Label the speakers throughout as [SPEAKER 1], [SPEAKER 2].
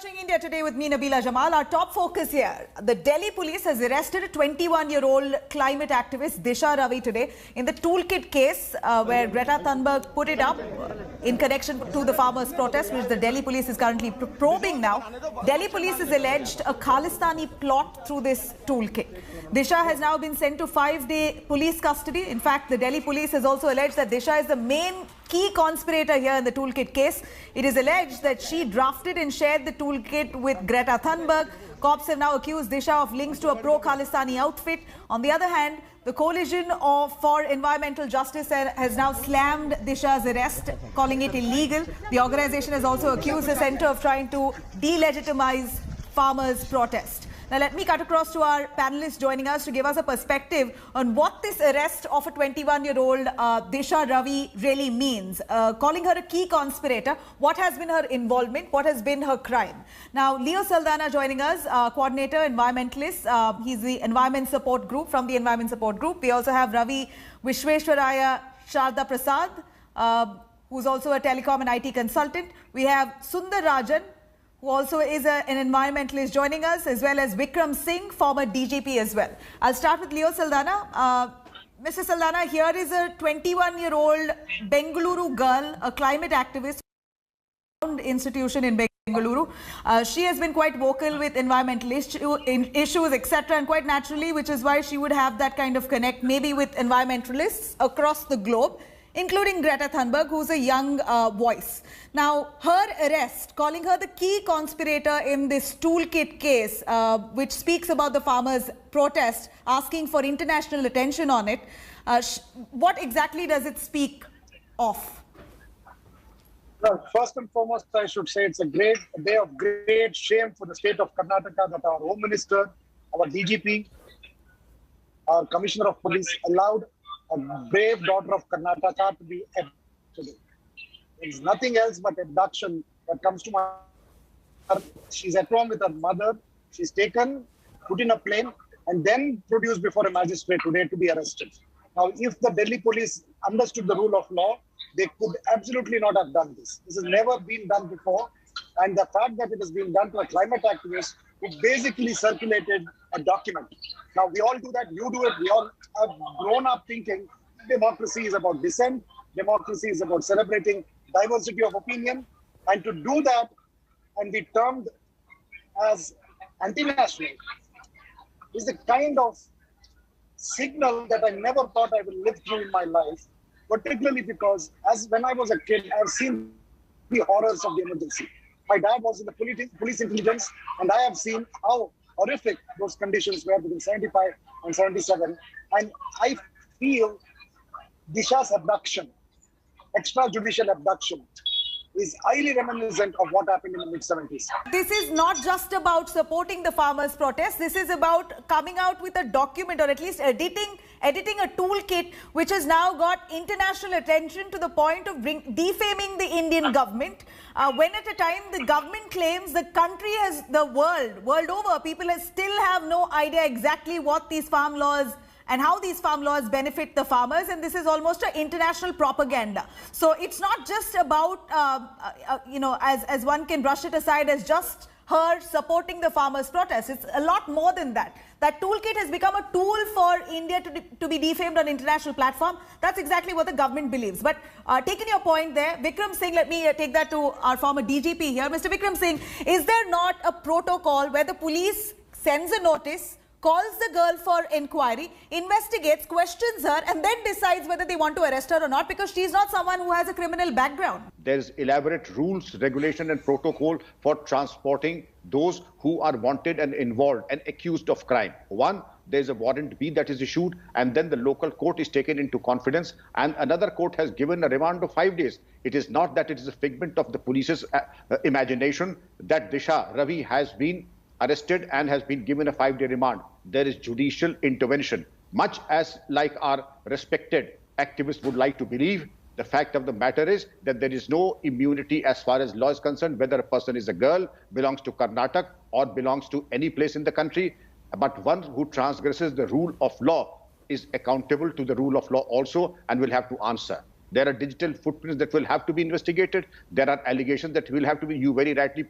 [SPEAKER 1] Watching India Today with me, Nabila Jamal. Our top focus here. The Delhi police has arrested a 21-year-old climate activist, Disha Ravi, today in the toolkit case where Greta Thunberg put it up in connection to the farmers' protest, which the Delhi police is currently probing now. Delhi police has alleged a Khalistani plot through this toolkit. Disha has now been sent to 5-day police custody. In fact, the Delhi police has also alleged that Disha is the main key conspirator here in the toolkit case. It is alleged that she drafted and shared the toolkit with Greta Thunberg. Cops have now accused Disha of links to a pro-Khalistani outfit. On the other hand, the Coalition for Environmental Justice has now slammed Disha's arrest, calling it illegal. The organization has also accused the centre of trying to delegitimize farmers' protest. Now, let me cut across to our panelists joining us to give us a perspective on what this arrest of a 21-year-old Disha Ravi really means. Calling her a key conspirator, what has been her involvement, what has been her crime? Now, Leo Saldanha joining us, coordinator, environmentalist. He's the Environment Support Group, from the Environment Support Group. We also have Ravi Vishweshwaraya Sharda Prasad, who's also a telecom and IT consultant. We have Sundar Rajan, who also is an environmentalist, joining us, as well as Vikram Singh, former DGP as well. I'll start with Leo Saldanha. Mr. Saldanha, here is a 21-year-old Bengaluru girl, a climate activist institution in Bengaluru. She has been quite vocal with environmental issues, etc., and quite naturally, which is why she would have that kind of connect maybe with environmentalists across the globe, including Greta Thunberg, who's a young voice. Now, her arrest, calling her the key conspirator in this toolkit case, which speaks about the farmers' protest, asking for international attention on it, what exactly does it speak of?
[SPEAKER 2] Well, first and foremost, I should say it's a day of great shame for the state of Karnataka that our Home Minister, our DGP, our Commissioner of Police allowed a brave daughter of Karnataka to be abducted. It's nothing else but abduction that comes to mind. She's at home with her mother. She's taken, put in a plane, and then produced before a magistrate today to be arrested. Now, if the Delhi police understood the rule of law, they could absolutely not have done this. This has never been done before. And the fact that it has been done to a climate activist who basically circulated a document. Now, we all do that. You do it. We all have grown up thinking democracy is about dissent. Democracy is about celebrating diversity of opinion. And to do that and be termed as anti-national is the kind of signal that I never thought I will live through in my life, particularly because when I was a kid, I've seen the horrors of the emergency. My dad was in the police intelligence, and I have seen how horrific those conditions were between 75 and 77. And I feel Disha's abduction, extrajudicial abduction, is highly reminiscent of what happened in the mid-70s.
[SPEAKER 1] This is not just about supporting the farmers' protest. This is about coming out with a document, or at least editing a toolkit which has now got international attention to the point of defaming the Indian government. When at a time the government claims the country has, the world over, people still have no idea exactly what these farm laws and how these farm laws benefit the farmers, and this is almost an international propaganda. So it's not just about, as one can brush it aside as just her supporting the farmers' protest. It's a lot more than that. That toolkit has become a tool for India to be defamed on an international platform. That's exactly what the government believes. But taking your point there, Vikram Singh, let me take that to our former DGP here. Mr. Vikram Singh, is there not a protocol where the police sends a notice, calls the girl for inquiry, investigates, questions her, and then decides whether they want to arrest her or not, because she's not someone who has a criminal background?
[SPEAKER 3] There's elaborate rules, regulation and protocol for transporting those who are wanted and involved and accused of crime. One, there's a warrant B that is issued, and then the local court is taken into confidence, and another court has given a remand of 5 days. It is not that it is a figment of the police's imagination that Disha Ravi has been arrested and has been given a 5-day remand. There is judicial intervention. Much as like our respected activists would like to believe, the fact of the matter is that there is no immunity as far as law is concerned, whether a person is a girl, belongs to Karnataka or belongs to any place in the country. But one who transgresses the rule of law is accountable to the rule of law also and will have to answer. There are digital footprints that will have to be investigated. There are allegations that will have to be, you very rightly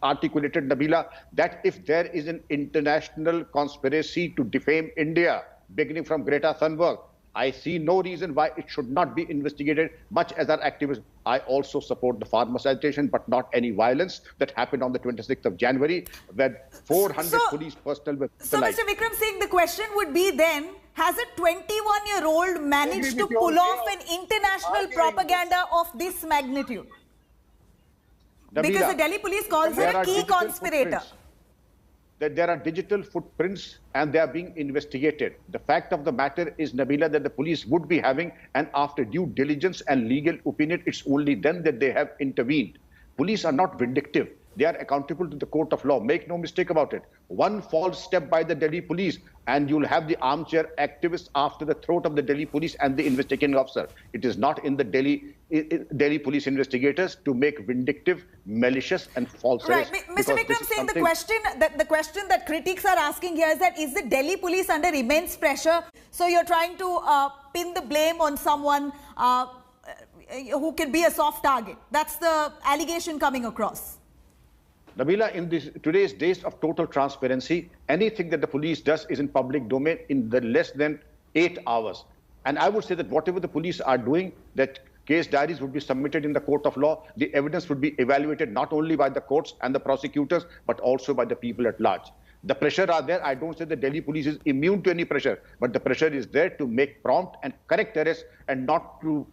[SPEAKER 3] articulated, Nabila, that if there is an international conspiracy to defame India, beginning from Greta Thunberg, I see no reason why it should not be investigated, much as our activists. I also support the farmers' agitation, but not any violence that happened on the 26th of January, where 400 police personnel were
[SPEAKER 1] brutalized. So, Mr. Vikram Singh, the question would be then, has a 21-year-old managed to pull off an international propaganda of this magnitude?
[SPEAKER 3] Nabila,
[SPEAKER 1] because the Delhi police calls her a key conspirator.
[SPEAKER 3] That there are digital footprints and they are being investigated. The fact of the matter is, Nabila, that the police would be having, and after due diligence and legal opinion, it's only then that they have intervened. Police are not vindictive. They are accountable to the court of law. Make no mistake about it. One false step by the Delhi police and you'll have the armchair activists after the throat of the Delhi police and the investigating officer. It is not in the Delhi police investigators to make vindictive, malicious and false arrests.
[SPEAKER 1] Right. Mr. Vikram Singh, the question that critics are asking here is that, is the Delhi police under immense pressure? So you're trying to pin the blame on someone who can be a soft target. That's the allegation coming across.
[SPEAKER 3] Nabila, in today's days of total transparency, anything that the police does is in public domain in the less than 8 hours. And I would say that whatever the police are doing, that case diaries would be submitted in the court of law. The evidence would be evaluated not only by the courts and the prosecutors, but also by the people at large. The pressure are there. I don't say the Delhi police is immune to any pressure, but the pressure is there to make prompt and correct arrests and not to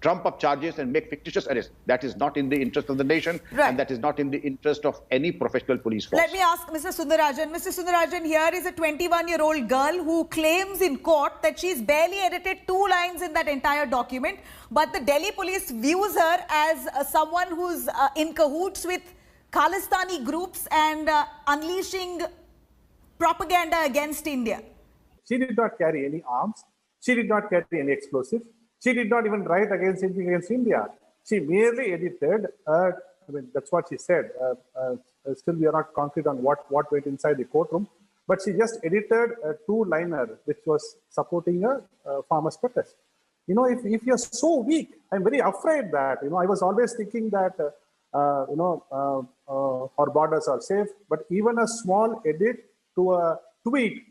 [SPEAKER 3] trump up charges and make fictitious arrests. That is not in the interest of the nation, right, and that is not in the interest of any professional police force.
[SPEAKER 1] Let me ask Mr. Sundarajan. Mr. Sundarajan, here is a 21-year-old girl who claims in court that she's barely edited 2 lines in that entire document, but the Delhi police views her as someone who's in cahoots with Khalistani groups and unleashing propaganda against India.
[SPEAKER 4] She did not carry any arms. She did not carry any explosives. She did not even write against India. She merely edited, I mean, that's what she said. Still, we are not concrete on what went inside the courtroom. But she just edited a 2-liner which was supporting a farmers' protest. You know, if you're so weak, I'm very afraid that, you know, I was always thinking that, our borders are safe. But even a small edit to a tweet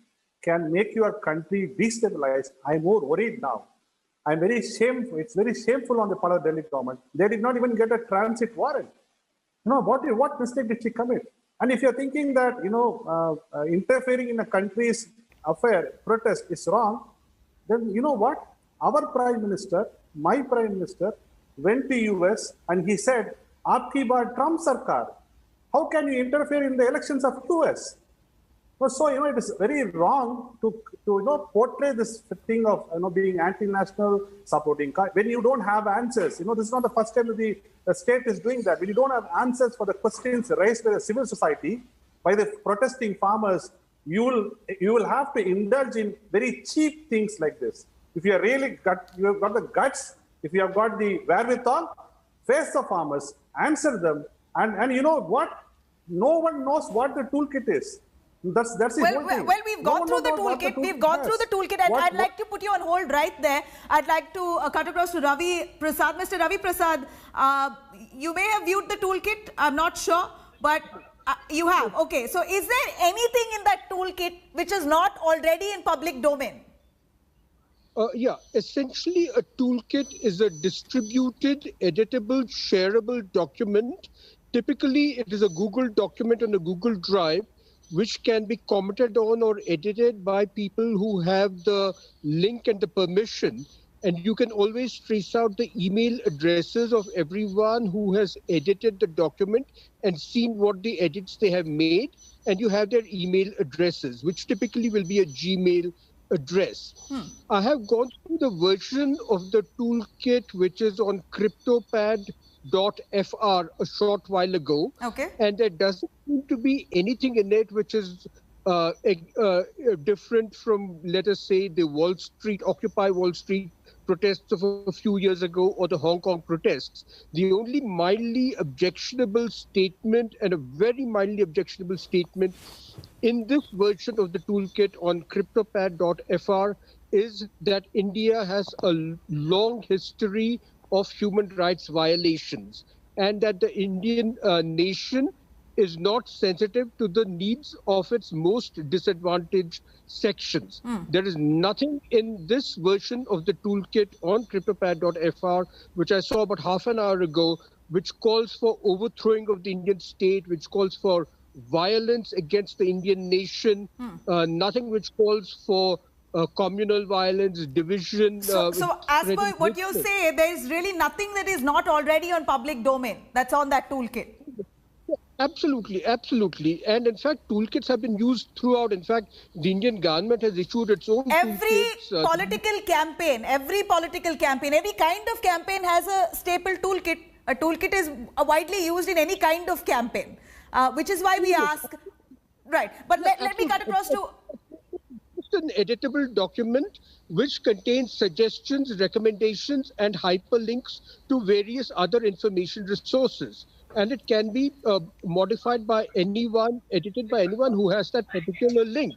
[SPEAKER 4] can make your country destabilized. I'm more worried now. I'm very shameful. It's very shameful on the part of the Delhi government. They did not even get a transit warrant. You know, what mistake did she commit? And if you're thinking that, you know, interfering in a country's affair, protest is wrong, then you know what? Our Prime Minister, my Prime Minister, went to US and he said, "Aapki baar Trump sarkar." How can you interfere in the elections of US? So, you know, it is very wrong to portray this thing of, being anti-national, supporting, when you don't have answers. You know, this is not the first time that the state is doing that. When you don't have answers for the questions raised by the civil society, by the protesting farmers, you will have to indulge in very cheap things like this. If you have got the guts, if you have got the wherewithal, face the farmers, answer them, and you know what? No one knows what the toolkit is. That's the whole thing.
[SPEAKER 1] Well, we've gone through the toolkit. We've gone through the toolkit, and I'd like to put you on hold right there. I'd like to cut across to Ravi Prasad. Mr. Ravi Prasad, you may have viewed the toolkit. I'm not sure, but you have. Okay, so is there anything in that toolkit which is not already in public domain?
[SPEAKER 5] Yeah, essentially a toolkit is a distributed, editable, shareable document. Typically, it is a Google document on a Google Drive, which can be commented on or edited by people who have the link and the permission. And you can always trace out the email addresses of everyone who has edited the document and seen what the edits they have made. And you have their email addresses, which typically will be a Gmail address. I have gone through the version of the toolkit, which is on CryptoPad.fr a short while ago.
[SPEAKER 1] Okay.
[SPEAKER 5] And there doesn't seem to be anything in it which is different from, let us say, the Occupy Wall Street protests of a few years ago or the Hong Kong protests. The only mildly objectionable statement and a very mildly objectionable statement in this version of the toolkit on CryptoPad.fr is that India has a long history of human rights violations, and that the Indian nation is not sensitive to the needs of its most disadvantaged sections. There is nothing in this version of the toolkit on cryptopad.fr, which I saw about half an hour ago, which calls for overthrowing of the Indian state, which calls for violence against the Indian nation, nothing which calls for communal violence, division.
[SPEAKER 1] So as per what you say, there is really nothing that is not already on public domain that's on that toolkit.
[SPEAKER 5] Absolutely, absolutely. And in fact, toolkits have been used throughout. In fact, the Indian government has issued its own
[SPEAKER 1] Every
[SPEAKER 5] toolkits.
[SPEAKER 1] political campaign, every kind of campaign has a staple toolkit. A toolkit is widely used in any kind of campaign, which is why we ask. Right. But let me cut across to...
[SPEAKER 5] It's an editable document which contains suggestions, recommendations, and hyperlinks to various other information resources. And it can be modified by anyone, edited by anyone who has that particular link.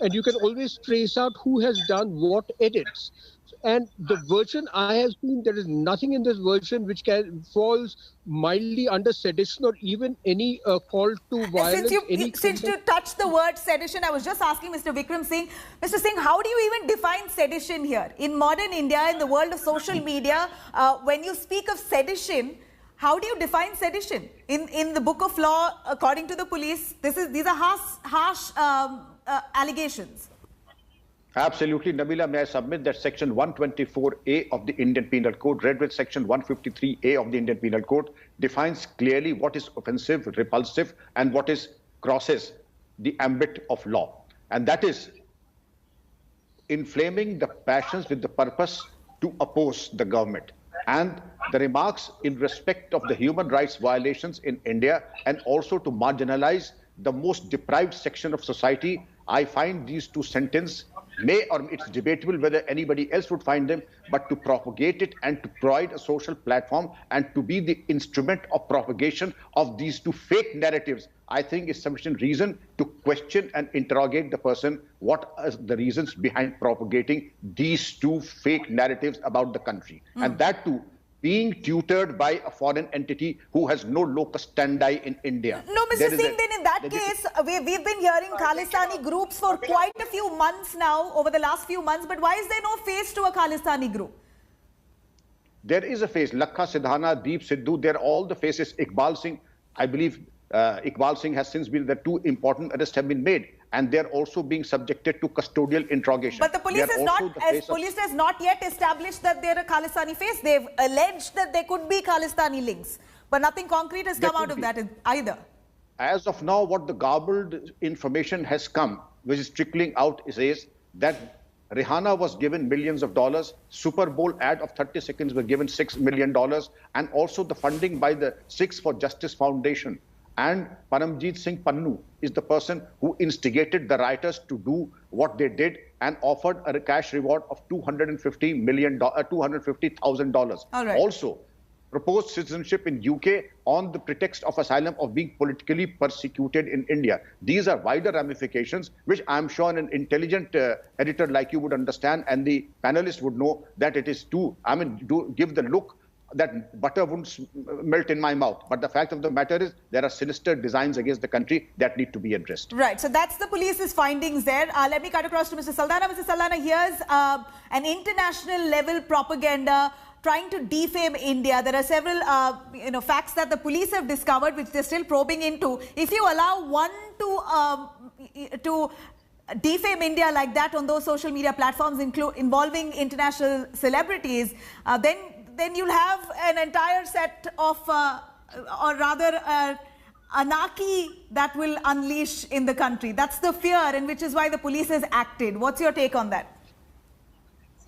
[SPEAKER 5] And you can always trace out who has done what edits. And the version I have seen, there is nothing in this version which falls mildly under sedition or even any call to violence.
[SPEAKER 1] Since you touched the word sedition, I was just asking Mr. Vikram Singh. Mr. Singh, how do you even define sedition here? In modern India, in the world of social media, when you speak of sedition, how do you define sedition? In the book of law, according to the police, these are harsh allegations.
[SPEAKER 3] Absolutely, Nabila, may I submit that Section 124A of the Indian Penal Code, read with Section 153A of the Indian Penal Code, defines clearly what is offensive, repulsive, and what crosses the ambit of law. And that is inflaming the passions with the purpose to oppose the government. And the remarks in respect of the human rights violations in India and also to marginalize the most deprived section of society, I find these two sentences it's debatable whether anybody else would find them, but to propagate it and to provide a social platform and to be the instrument of propagation of these two fake narratives, I think is sufficient reason to question and interrogate the person what are the reasons behind propagating these two fake narratives about the country. And that too, being tutored by a foreign entity who has no locus standi in India.
[SPEAKER 1] No, Mr. Singh, then in that case, we've been hearing Khalistani groups for quite a few months now, over the last few months, but why is there no face to a Khalistani group?
[SPEAKER 3] There is a face. Lakha Sidhana, Deep Sidhu, they're all the faces. Iqbal Singh, I believe Iqbal Singh has since been, the two important arrests have been made. And they're also being subjected to custodial interrogation.
[SPEAKER 1] But the police has not yet established that they're a Khalistani face. They've alleged that there could be Khalistani links. But nothing concrete has come out of that either.
[SPEAKER 3] As of now, what the garbled information has come, which is trickling out, is that Rihanna was given millions of dollars, Super Bowl ad of 30 seconds were given $6 million, and also the funding by the Sikhs for Justice Foundation. And Paramjeet Singh Pannu is the person who instigated the rioters to do what they did and offered a cash reward of $250,000.
[SPEAKER 1] Right.
[SPEAKER 3] Also, proposed citizenship in UK on the pretext of asylum of being politically persecuted in India. These are wider ramifications, which I'm sure an intelligent editor like you would understand, and the panelists would know that it is to give the look that butter wouldn't melt in my mouth. But the fact of the matter is there are sinister designs against the country that need to be addressed.
[SPEAKER 1] Right. So that's the police's findings there. Let me cut across to Mr. Saldana. Mr. Saldana, here's an international level propaganda trying to defame India. There are several facts that the police have discovered which they're still probing into. If you allow one to defame India like that on those social media platforms involving international celebrities, then you'll have an entire set of, or rather, anarchy that will unleash in the country. That's the fear, and which is why the police has acted. What's your take on that?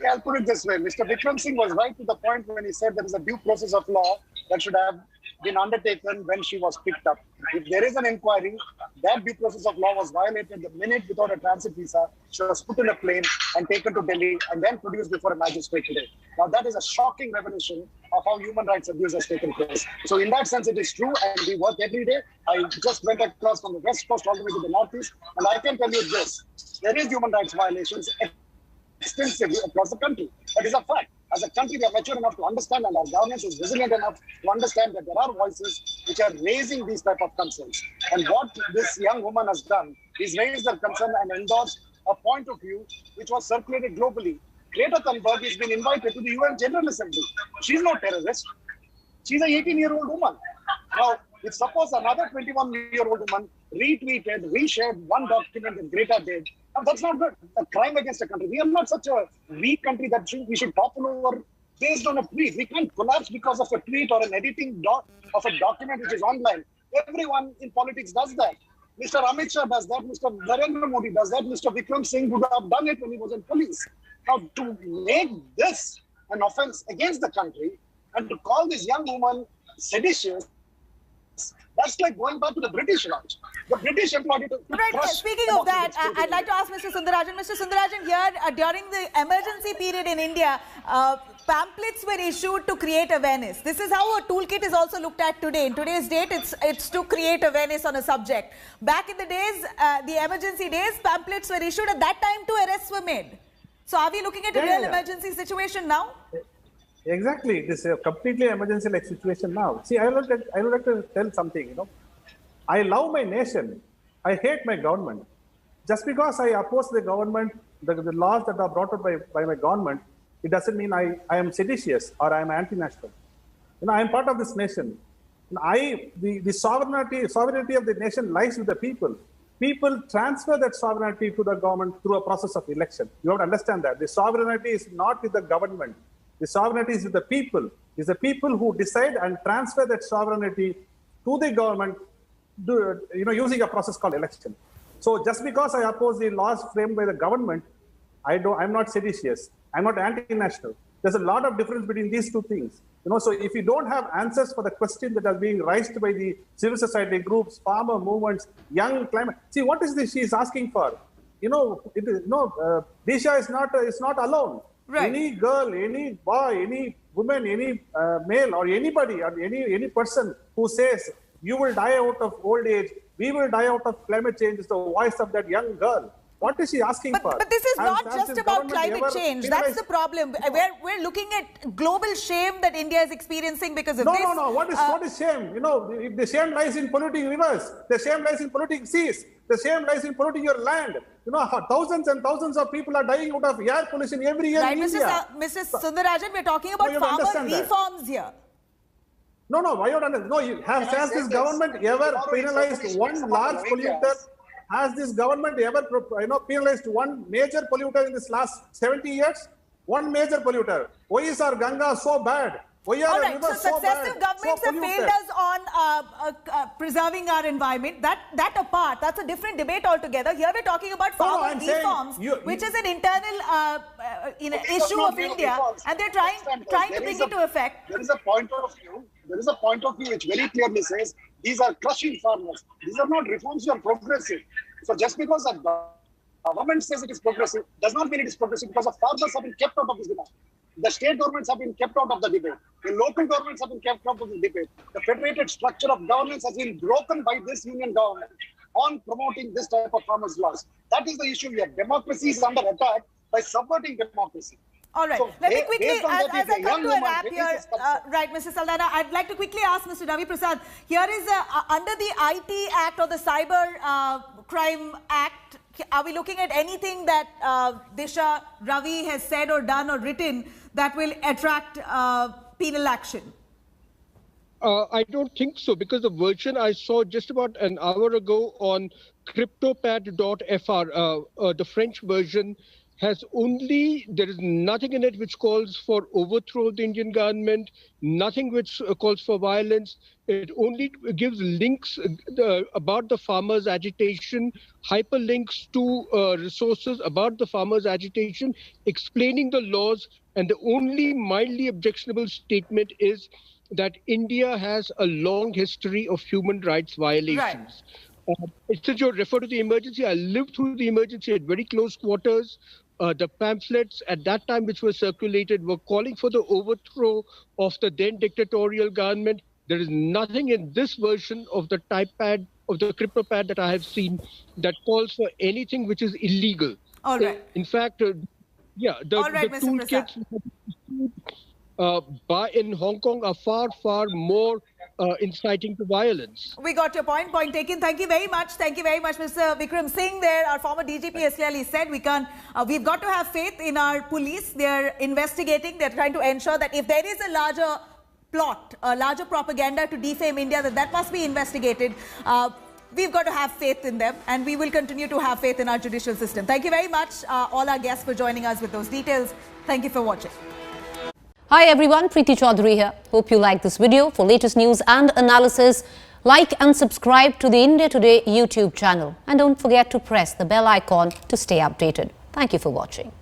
[SPEAKER 2] Yeah, I'll put it this way. Mr. Vikram Singh was right to the point when he said there is a due process of law that should have been undertaken when she was picked up. If there is an inquiry, that due process of law was violated the minute without a transit visa. She was put in a plane and taken to Delhi and then produced before a magistrate today. Now, that is a shocking revelation of how human rights abuse has taken place. So in that sense, it is true, and we work every day. I just went across from the West Coast all the way to the Northeast, and I can tell you this. There is human rights violations extensively across the country. That is a fact. As a country, we are mature enough to understand, and our governance is resilient enough to understand that there are voices which are raising these type of concerns. And what this young woman has done is raised her concern and endorsed a point of view which was circulated globally. Greta Thunberg has been invited to the UN General Assembly. She's no terrorist. She's an 18-year-old woman. Now, if suppose another 21-year-old woman retweeted, reshared one document that Greta did, now that's not good. A crime against a country. We are not such a weak country that we should topple over based on a tweet. We can't collapse because of a tweet or an editing of a document which is online. Everyone in politics does that. Mr. Amit Shah does that. Mr. Narendra Modi does that. Mr. Vikram Singh would have done it when he was in police. Now, to make this an offense against the country and to call this young woman seditious, that's like going back to the British launch. The British employed it to
[SPEAKER 1] Right. Speaking of that, I'd like to ask Mr. Sundarajan. Mr. Sundarajan, here during the emergency period in India, pamphlets were issued to create awareness. This is how a toolkit is also looked at today. In today's date, it's to create awareness on a subject. Back in the days, the emergency days, pamphlets were issued. At that time, 2 arrests were made. So are we looking at a real emergency situation now?
[SPEAKER 4] Exactly. This is a completely emergency-like situation now. See, I would like to tell something, I love my nation. I hate my government. Just because I oppose the government, the laws that are brought up by my government, it doesn't mean I am seditious or I am anti-national. I am part of this nation. The sovereignty of the nation lies with the people. People transfer that sovereignty to the government through a process of election. You have to understand that. The sovereignty is not with the government. The sovereignty is with the people. It's the people who decide and transfer that sovereignty to the government, using a process called election. So just because I oppose the laws framed by the government, I'm not seditious. I'm not anti-national. There's a lot of difference between these two things. So if you don't have answers for the question that are being raised by the civil society groups, farmer movements, young climate, see what is this she is asking for? Disha is not alone. Right. Any girl, any boy, any woman, any male or anybody or any person who says you will die out of old age, we will die out of climate change is the voice of that young girl. What is she asking for?
[SPEAKER 1] But this is not just about climate change. That's the problem. We're looking at global shame that India is experiencing because of this.
[SPEAKER 4] No. What is shame? If the shame lies in polluting rivers, the shame lies in polluting seas, the shame lies in polluting your land. Thousands and thousands of people are dying out of air pollution every year in India.
[SPEAKER 1] Mr. Sundarajan, we're talking about farmer reforms here.
[SPEAKER 4] No, why not understand? No, has this government ever penalized one large polluter? Has this government ever penalized one major polluter in this last 70 years? One major polluter. Why is our Ganga so bad? Why are our rivers so bad?
[SPEAKER 1] Successive governments have failed us on preserving our environment. That apart, that's a different debate altogether. Here we're talking about farmer reforms, which is an internal issue of India, and they're trying to bring it to effect.
[SPEAKER 2] There is a point of view. There is a point of view which very clearly says these are crushing farmers. These are not reforms which are progressive. So just because a government says it is progressive does not mean it is progressive, because the farmers have been kept out of this debate. The state governments have been kept out of the debate. The local governments have been kept out of the debate. The federated structure of governance has been broken by this union government on promoting this type of farmers' laws. That is the issue here. Democracy is under attack by subverting democracy.
[SPEAKER 1] All right.
[SPEAKER 2] So
[SPEAKER 1] let me quickly, as I come to a wrap here, right, Mr. Saldana, I'd like to quickly ask Mr. Ravi Prasad. Here is under the IT Act or the Cyber Crime Act, are we looking at anything that Disha Ravi has said or done or written that will attract penal action?
[SPEAKER 5] I don't think so, because the version I saw just about an hour ago on cryptopad.fr, the French version, has there is nothing in it which calls for overthrow of the Indian government, nothing which calls for violence. It only gives links about the farmers' agitation, hyperlinks to resources about the farmers' agitation, explaining the laws, and the only mildly objectionable statement is that India has a long history of human rights violations. Right. Since you refer to the emergency, I lived through the emergency at very close quarters. The pamphlets at that time which were circulated were calling for the overthrow of the then dictatorial government. There is nothing in this version of the typepad, of the cryptopad that I have seen, that calls for anything which is illegal.
[SPEAKER 1] All right.
[SPEAKER 5] In fact, Yeah,
[SPEAKER 1] All right,
[SPEAKER 5] the
[SPEAKER 1] Mr. Prasad.
[SPEAKER 5] toolkits in Hong Kong are far more inciting to violence.
[SPEAKER 1] We got your point. Point taken. Thank you very much. Thank you very much, Mr. Vikram Singh. There, our former DGP has clearly said we can't. We've got to have faith in our police. They're investigating. They're trying to ensure that if there is a larger plot, a larger propaganda to defame India, that must be investigated. We've got to have faith in them, and we will continue to have faith in our judicial system. Thank you very much, all our guests, for joining us with those details. Thank you for watching.
[SPEAKER 6] Hi everyone, Preeti Chaudhary here. Hope you like this video. For latest news and analysis, like and subscribe to the India Today YouTube channel. And don't forget to press the bell icon to stay updated. Thank you for watching.